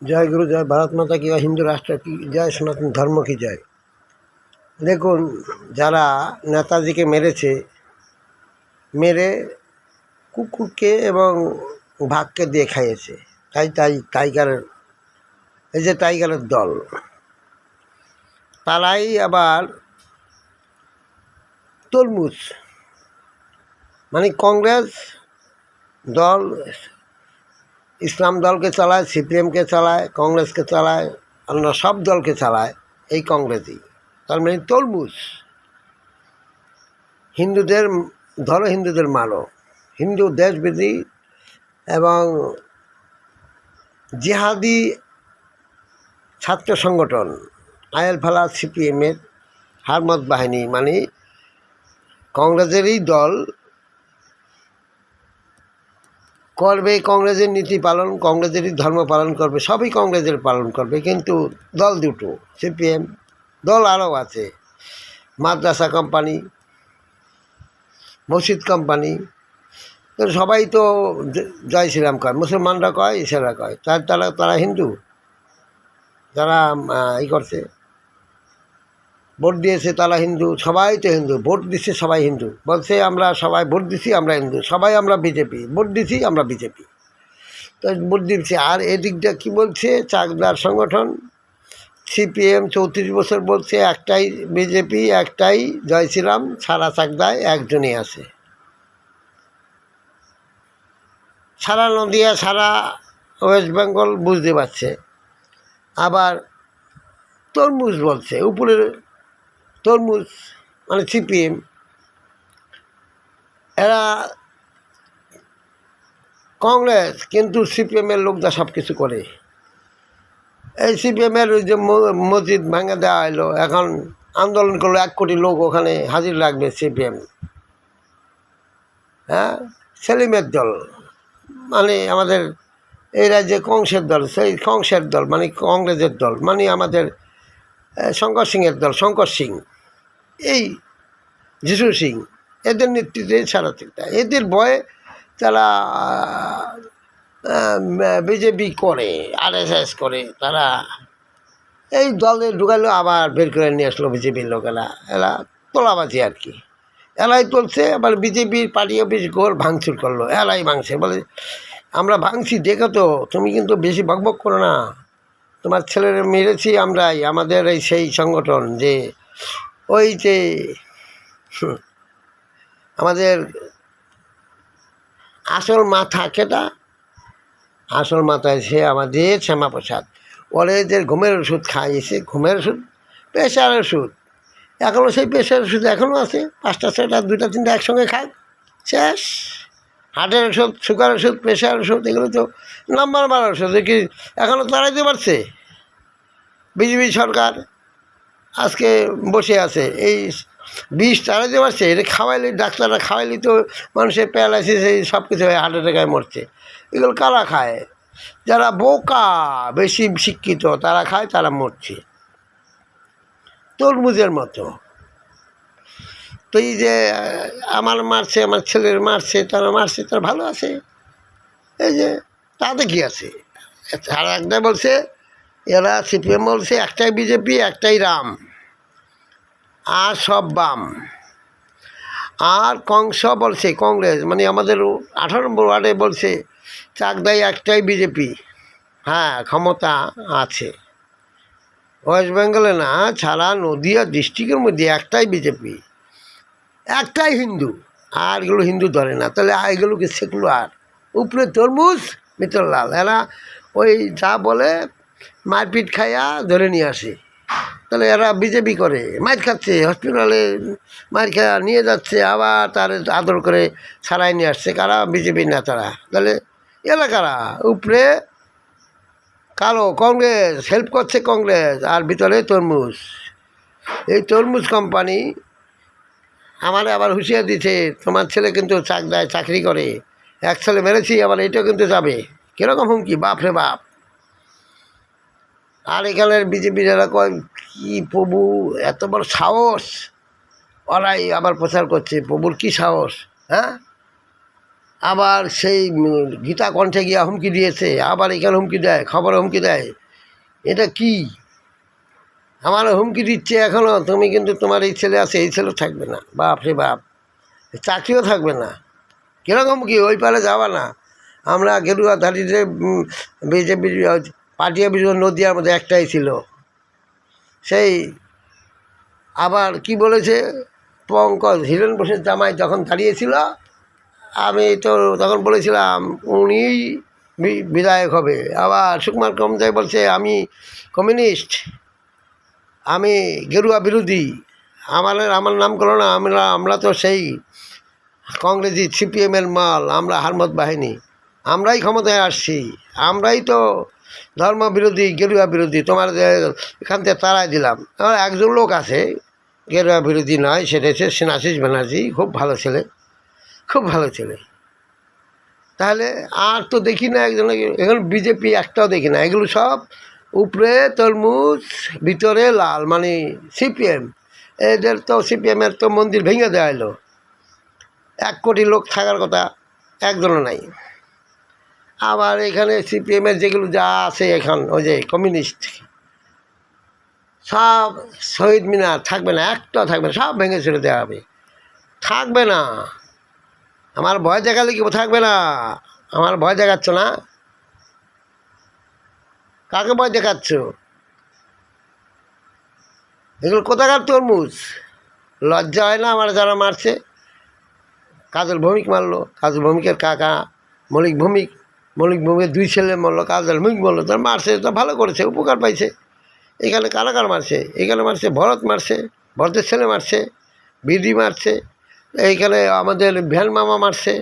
জয় গুরু, জয় ভারত মাতা কি, হিন্দু রাষ্ট্র কি জয়, সনাতন ধর্ম কি জয়। দেখুন, যারা নেতাজিকে মেরেছে, মেরে কুকুরকে এবং ভাগকে দিয়ে খাইয়েছে, টাইগারের, এই যে টাইগারের দল, তারাই আবার তরমুজ, মানে কংগ্রেস দল ইসলাম দলকে চালায়, সিপিএমকে চালায়, কংগ্রেসকে চালায়, অন্য সব দলকে চালায় এই কংগ্রেসই। তার মানে তরমুজ। হিন্দুদের ধরো, হিন্দুদের মানো, হিন্দু দেশবিধি এবং জিহাদি ছাত্র সংগঠন আয়েল ফালা সিপিএমের হারমত বাহিনী, মানে কংগ্রেসেরই দল করবে, কংগ্রেসের নীতি পালন, কংগ্রেসেরই ধর্ম পালন করবে, সবই কংগ্রেসের পালন করবে। কিন্তু দল দুটো, সিপিএম দল আরও আছে, মাদ্রাসা কোম্পানি, মসজিদ কোম্পানি, সবাই তো জয় শ্রীরাম কয়, মুসলমানরা কয়, ইসারা কয়, তারা হিন্দু, যারা করছে, ভোট দিয়েছে তারা হিন্দু, সবাই তো হিন্দু, ভোট দিচ্ছে সবাই হিন্দু, বলছে আমরা সবাই ভোট দিছি, আমরা হিন্দু, সবাই আমরা বিজেপি, ভোট দিছি আমরা বিজেপি, তো ভোট দিচ্ছে। আর এদিকটা কি বলছে, চাকদার সংগঠন সিপিএম 34 বছর বলছে একটাই বিজেপি, একটাই জয় শ্রীরাম, সারা চাকদায় একজনই আছে, সারা নদিয়া, সারা ওয়েস্ট বেঙ্গল বুঝতে পারছে। আবার তরমুজ বলছে, উপরের তরমুজ মানে সিপিএম, এরা কংগ্রেস, কিন্তু সিপিএমের লোকরা সব কিছু করে। এই সিপিএমের ওই যে মসজিদ ভাঙে দেওয়া হলো, এখন আন্দোলন করলো, 1 কোটি লোক ওখানে হাজির লাগবে সিপিএম। হ্যাঁ, সেলিমের দল, মানে আমাদের এই রাজ্যে কংসের দল, সেই কংসের দল মানে কংগ্রেসের দল, মানে আমাদের শঙ্কর সিংয়ের দল, শঙ্কর সিং, এই যিশু সিং, এদের নেতৃত্বে সারা চিন্তা, এদের ভয়ে তারা বিজেপি করে, আরএসএস করে, তারা এই দলে ঢুকালো, আবার বের করে নিয়ে আসলো বিজেপির লোকেরা, এরা তোলাবাজি আর কি, এলাই তুলছে। আবার বিজেপির পার্টি অফিস ঘর ভাঙচুর করলো, এলাই ভাঙছে, বলে আমরা ভাঙছি, দেখো তো, তুমি কিন্তু বেশি বকবক করো না, তোমার ছেলেরা মেরেছি আমরাই, আমাদের এই সেই সংগঠন যে ওই যে আমাদের আসল মাথা কেটা, আসল মাথায় সে আমাদের শ্যামাপ্রসাদ, ওরে যে ঘুমের ওষুধ খাইয়েছে, ঘুমের ওষুধ, প্রেশার ওষুধ, এখনও সেই প্রেশার ওষুধ এখনও আছে, 5টা 6টা 2টা 3টা একসঙ্গে খায়, শেষ। হার্টের ওষুধ, সুগার ওষুধ, প্রেশার ওষুধ, এগুলো তো নাম্বার মারার ওষুধ, কি এখনও তাড়াইতে পারছে? বিজেপি সরকার আজকে বসে আছে, এই বিষ তাড়াইতে পারছে? এটা খাওয়াইলে, ডাক্তাররা খাওয়াইলে তো মানুষের প্যারালাইসিস, এই সব কিছু হয়ে হার্ট অ্যাটাকায় মরছে। এগুলো কারা খায়? যারা বোকা, বেশি শিক্ষিত, তারা খায়, তারা মরছে তরমুজের মতো। তো এই যে আমার মারছে, আমার ছেলের মারছে, তারা মারছে, তারা ভালো আছে, এই যে তাতে কী আছে? তারা একটা বলছে, এরা সিপিএম বলছে একটাই বিজেপি, একটাই রাম, আর সব বাম। আর কংস বলছে কংগ্রেস, মানে আমাদের 18 নম্বর ওয়ার্ডে বলছে চাকদায় একটাই বিজেপি, হ্যাঁ ক্ষমতা আছে। ওয়েস্ট বেঙ্গলে না, ছাড়া নদিয়া ডিস্ট্রিক্টের মধ্যে একটাই বিজেপি, একটাই হিন্দু, আর এগুলো হিন্দু ধরে না। তাহলে এগুলোকে সেকুলার, উপরে তরমুজ, ভিতর লাল, এরা ওই যা বলে মারপিট খাইয়া ধরে নিয়ে আসে। তাহলে এরা বিজেপি করে, মার খাচ্ছে, হসপিটালে মার খাওয়া নিয়ে যাচ্ছে, আবার তার আদর করে ছাড়াই নিয়ে আসছে, কারা? বিজেপি নেতারা। তাহলে এলাকারা উপরে কালো, কংগ্রেস হেল্প করছে কংগ্রেস, আর ভিতরে তরমুজ। এই তরমুজ কোম্পানি আমারে আবার হুঁশিয়ার দিচ্ছে, তোমার ছেলে কিন্তু চাকদায় চাকরি করে, এক ছেলে মেরেছি, আবার এইটাও কিন্তু যাবে। কীরকম হুমকি, বাপ রে বাপ। আর এখানের বিজেপি যারা কয়, কি প্রভু এত বড় সাহস, ওরাই আবার প্রচার করছে, প্রভুর কি সাহস। হ্যাঁ, আবার সেই গীতা কণ্ঠে গিয়া হুমকি দিয়েছে, আবার এখানে হুমকি দেয়, খবরে হুমকি দেয়। এটা কি? আমার হুমকি দিচ্ছে এখনও, তুমি কিন্তু তোমার এই ছেলে আছে, এই ছেলে থাকবে না, বাপ রে বাপ, চাকরিও থাকবে না। কীরকম কি? ওই পারে যাওয়া না। আমরা গেরুয়া ধারীদের বিজেপির পার্টি অফিস নদিয়ার মধ্যে একটাই ছিল। সেই আবার কি বলেছে, পঙ্কজ হিরেন বোসের জামাই যখন দাঁড়িয়েছিল, আমি তো তখন বলেছিলাম উনিই বিধায়ক হবে। আবার সুকুমার কর্মচারী বলছে আমি কমিউনিস্ট, আমি গেরুয়া বিরোধী, আমার নাম করো না, আমরা তো সেই কংগ্রেসি সিপিএমের মাল, আমরা হারমত বাহিনী, আমরাই ক্ষমতায় আসছি, আমরাই তো ধর্ম বিরোধী, গেরুয়া বিরোধী, তোমার এখান থেকে তাড়াই দিলাম। একজন লোক আছে গেরুয়া বিরোধী নয়, সেটা হচ্ছে স্নেহাশিস ব্যানার্জি, খুব ভালো ছেলে, খুব ভালো ছেলে। তাহলে আর তো দেখি না একজন, এখন বিজেপি একটাও দেখি না, এগুলো সব উপরে তরমুজ ভিতরে লাল, মানে সিপিএম। এদের তো সিপিএমের তো মন্দির ভেঙে দেওয়া এলো, 1 কোটি লোক থাকার কথা, একজনও নাই। আবার এখানে সিপিএমের যেগুলো যা আছে এখন, ওই যে কমিউনিস্ট, সব শহীদ মিনার থাকবে না, একটাও থাকবে না, সব ভেঙে ছেড়ে দেওয়া হবে, থাকবে না। আমার ভয় দেখালে কি থাকবে না? আমার ভয় দেখাচ্ছ না? কাকে ভয় দেখাচ্ছ? এগুলো কোথাকার তরমুজ? লজ্জা হয় না আমার যারা মারছে? কাজল ভৌমিক মারলো, কাজল ভৌমিকের কাকা মৌলিক ভৌমিক, মৌলিক ভৌমিকের 2 ছেলে মারলো, কাজল ভৌমিক মারলো, তার মারছে, তা ভালো করেছে, উপকার পাইছে। এখানে কারাগার মারছে, এখানে মারছে ভরত, মারছে ভরতের ছেলে, মারছে বিডি, মারছে এইখানে আমাদের ভ্যান মামা, মারছে,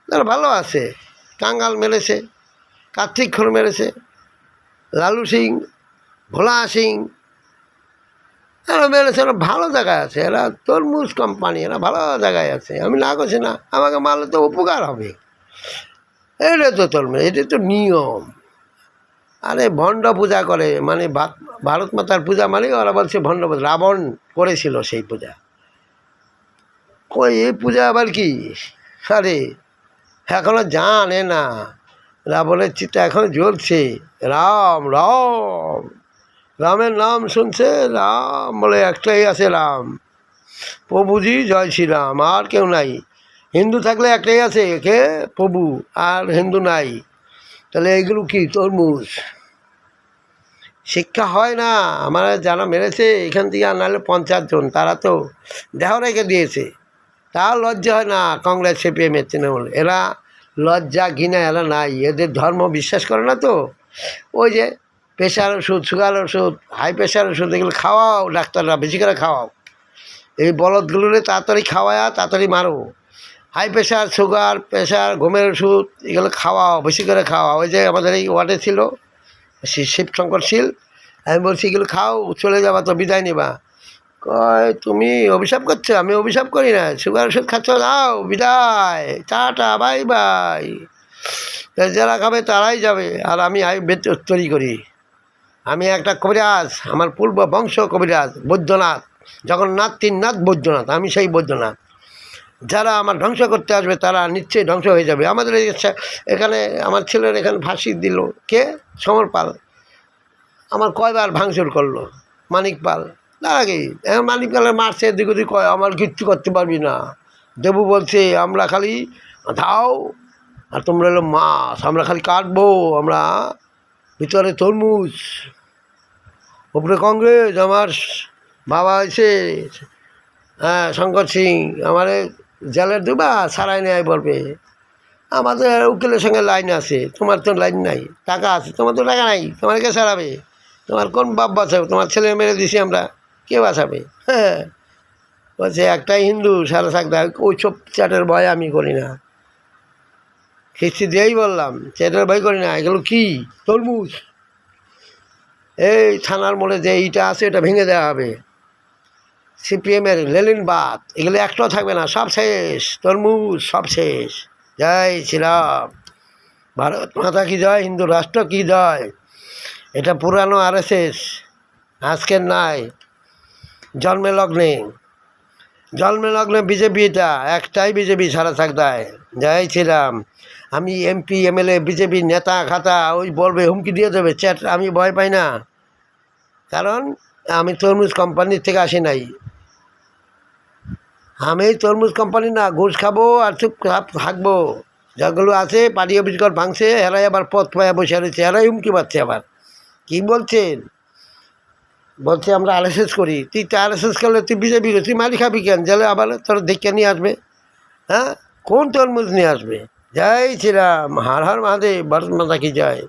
তারা ভালো আছে। কাঙ্গাল মেরেছে, কার্তিক খোর মেরেছে, লালু সিং, ভোলা সিং, এরা মেরেছে, এরা ভালো জায়গায় আছে, এরা তরমুজ কোম্পানি, এরা ভালো জায়গায় আছে। আমি না করছি না, আমাকে মারলে তো উপকার হবে, এটা তো তরমুজ, এটা তো নিয়ম। আরে ভণ্ড পূজা করে, মানে ভারত মাতার পূজা, মানে ওরা বলছে ভণ্ড পূজা, রাবণ করেছিল সেই পূজা। কই এই পূজা আবার কি? আরে এখনও জানে না, রাবণের চিতা এখনও জ্বলছে, রাম রাম, রামের নাম শুনছে, রাম বলে একটাই আছে রাম, প্রভুজি জয় শ্রীরাম, আর কেউ নাই। হিন্দু থাকলে একটাই আছে, কে? প্রভু, আর হিন্দু নাই। তাহলে এইগুলো কি তরমুজ? শিক্ষা হয় না। আমার যারা মেরেছে এখান থেকে আনালে 50 জন, তারা তো দেহ রেখে দিয়েছে, তাও লজ্জা হয় না। কংগ্রেস সিপিএমের তৃণমূল, এরা লজ্জা ঘৃণা এরা নাই, এদের ধর্ম বিশ্বাস করে না তো। ওই যে প্রেশার ওষুধ, সুগার ওষুধ, হাই প্রেশার ওষুধ, এগুলো খাওয়াও, ডাক্তাররা বেশি করে খাওয়াও, এই বলদগুলোরে তাড়াতাড়ি খাওয়ায়া তাড়াতাড়ি মারো। হাই প্রেশার, সুগার, প্রেশার, ঘুমের ওষুধ, এগুলো খাওয়াও, বেশি করে খাওয়াও। ওই যে আমাদের এই ওয়ার্ডে ছিল শিবশঙ্কর শীল, আমি বলছি এগুলো খাও, চলে যাবা তো, বিদায় নেবা। কয় তুমি অভিশাপ করছো? আমি অভিশাপ করি না, সুগার ওষুধ খাচ্ছ, যাও, বিদায়, টাটা, বাই বাই। যারা খাবে তারাই যাবে, আর আমি তৈরি করি। আমি একটা কবিরাজ, আমার পূর্ব বংশ কবিরাজ, বৈদ্যনাথ, জগন্নাথ, 3 নাথ, বৈদ্যনাথ, আমি সেই বৈদ্যনাথ। যারা আমার ধ্বংস করতে আসবে তারা নিশ্চয়ই ধ্বংস হয়ে যাবে। আমাদের এখানে আমার ছেলের এখানে ফাঁসি দিল কে? সমর পাল, আমার কয়বার ভাঙচুর করলো, মানিক পাল, তার আগেই। এখন মানিক পালের মারছে, এদিক ওদিক, কয় আমার কিচ্ছু করতে পারবি না। দেবু বলছে আমরা খালি ধাও, আর তোমরা হলো মাছ, আমরা খালি কাটবো, আমরা ভিতরে তরমুজ, উপরে কংগ্রেস। আমার বাবা হয়েছে, হ্যাঁ, শঙ্কর সিং, আমার জেলের দুবা সারাই নেয় বলবে। আমাদের উকিলের সঙ্গে লাইন আছে, তোমার তো লাইন নাই, টাকা আছে, তোমার তো টাকা নাই, তোমার কে সারাবে? তোমার কোন বাপ বাঁচাবে? তোমার ছেলে মেরে দিছি আমরা, কে বাঁচাবে? হ্যাঁ, বলছে একটাই হিন্দু সারা থাকতে, ওই সব চ্যাটের ভয় আমি করি না, খিস্তি দিয়েই বললাম, চ্যাটের ভয় করি না। এগুলো কি? তরমুজ। এই থানার মোড়ে যে এইটা আছে, এটা ভেঙে দেওয়া হবে। সিপিএমের লেলিনবাদ, এগুলো একটাও থাকবে না, সব শেষ, তরমুজ সব শেষ। জয় শ্রীরাম, ভারত মাতা কি জয়, হিন্দু রাষ্ট্র কি জয়। এটা পুরানো RSS, আজকের নাই, জন্মে লগ্নে। জন্মে লগ্নে বিজেপিটা একটাই বিজেপি সারা থাকতায় জয় শ্রীরাম। আমি এমপি এমএলএ বিজেপির নেতা খাতা ওই বলবে হুমকি দিয়ে দেবে চ্যাট, আমি ভয় পাই না, কারণ আমি তরমুজ কোম্পানির থেকে আসি নাই। আমি তরমুজ কোম্পানি না, ঘুষ খাবো আর চুপ থাকবো। যেগুলো আছে পার্টি অফিস ঘর ভাঙছে, এরাই আবার পথ পায়া বসে রয়েছে, এরাই হুমকি পাচ্ছে। আবার কী বলছেন, বলছে আমরা আরএসএস করি। তুই তো আরএসএস করলে তুই বিজেপি তুই মারি খাবি কেন? জেলে আবার তোর দেখে নিয়ে আসবে। হ্যাঁ, কোন তরমুজ নিয়ে আসবে? জয় শ্রীরাম, হর হর মহাদেব, ভারত মাতা কি জয়।